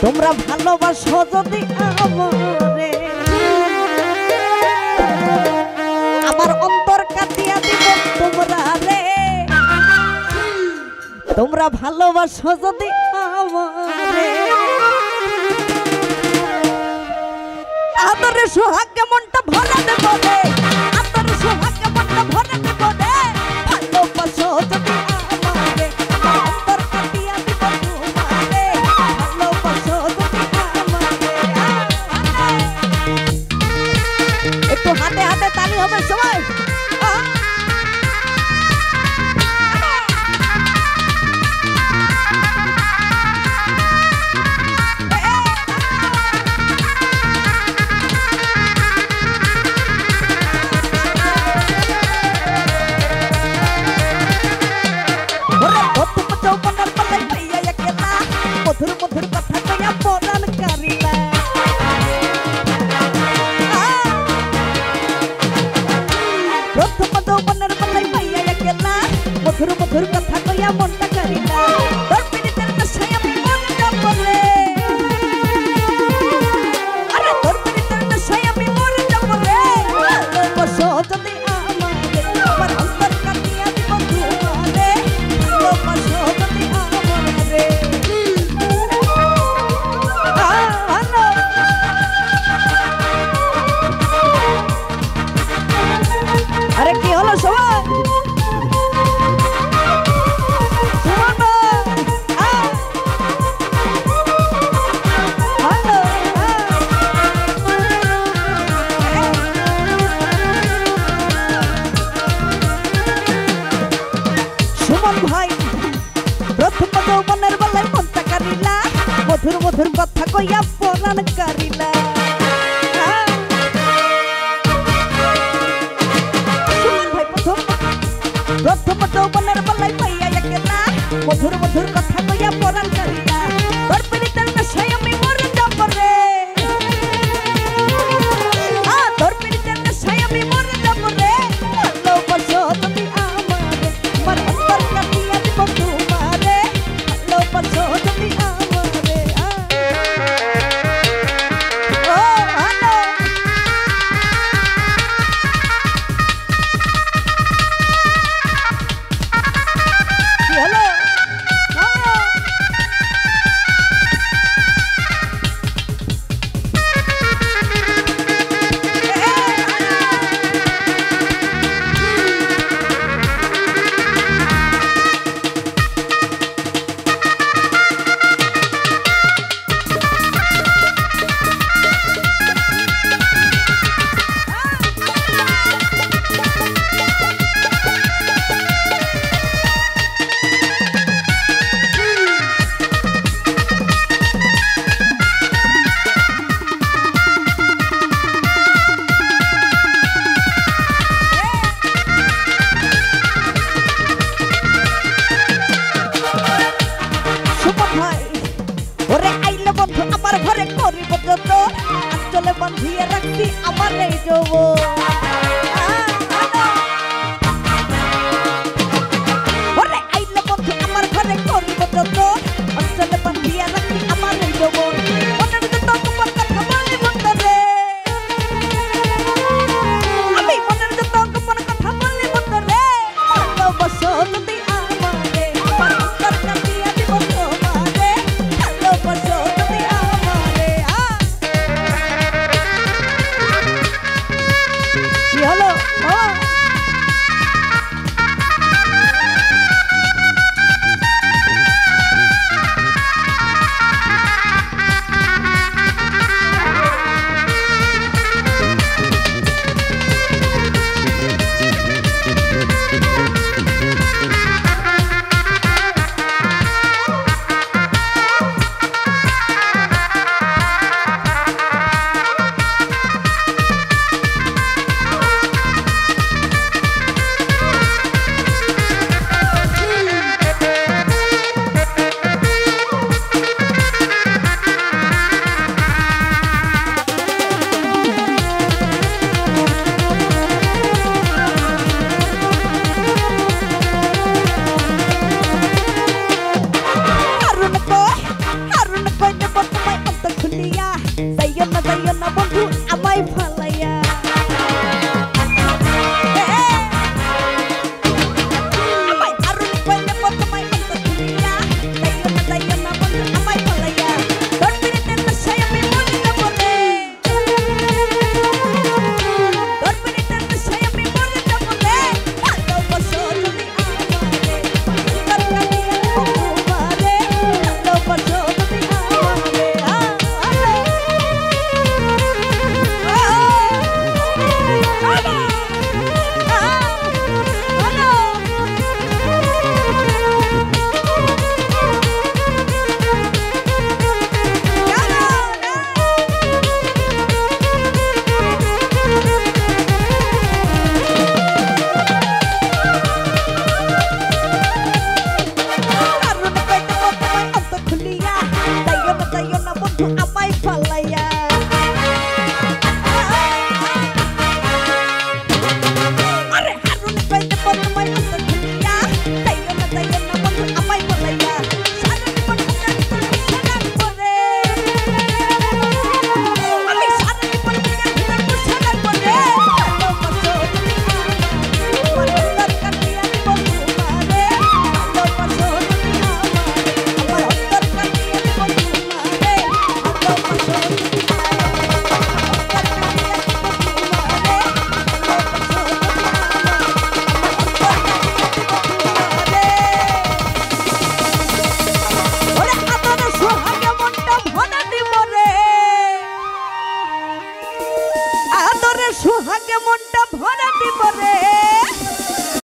তোমরা ভালোবাসো যদি আমারে আমার অন্তর কাটিয়া দিব তোমরা রে। তোমরা ভালোবাসো যদি আমারে আদরে সোহাগে মনটা ভরে দেব রে। আদরে সোহাগে মনটা ভরে দেব রে। ভালোবাসো যদি আমারে আমার অন্তর কাটিয়া দিব তোমারে। ভালোবাসো যদি আমারে একটু হাতে হাতে তালি হবে সবাই। মধুর মধুর কথা কইয়া পরাণ কারিলা প্রথম যৌবনের বেলায় পাইয়া একলা মধুর মধুর কথা কইয়া মনটা কারিলা তোর পিরিতের নেশায় আমি মন যাব রে। আরে তোর পিরিতের নেশায় আমি মন যাব রে। ভালোবাসো যদি আমারে আমার অন্তর কাটিয়া দিব তোমারে। ভালোবাসো যদি আমারে আরে কি হলো সবাই সুমন ভাই প্রথম যৌবনের বেলায় মনটা কারিলা মধুর মধুর কথা কইয়া পরাণ কারিলা। প্রথম যৌবনের বেলায় পাইয়া একলা মধুর মধুর কথা কইয়া পরাণ কারিলা তোর পিরিতের নেশায় আমি মরে যাব রে। তোর পিরিতের নেশায় আমি মরে যাব রে। ভালোবাসো যদি আমারে আমার অন্তর কাটিয়া দিব তোমারে। ভালোবাসো যদি আমারে ওরে আইলে বন্ধু আমার ঘরে করিব যত আঞ্চলে বান্ধিয়ে রাখছি আমার এই যৌবন। ওরে আইলে বন্ধু আমার ঘরে করিব যত আঞ্চলে বান্ধিয়ে রাখছি আমার এই যৌবন। মনের যত গোপন কথা বলিব তোরে আমি মনের যত গোপন কথা বলিব তোরে। ভালোবাসো যদি আমারে আমার অন্তর কাটিয়া দিব তোমারে। ভালোবাসো যদি আমারে যাইও না বন্ধু আমায়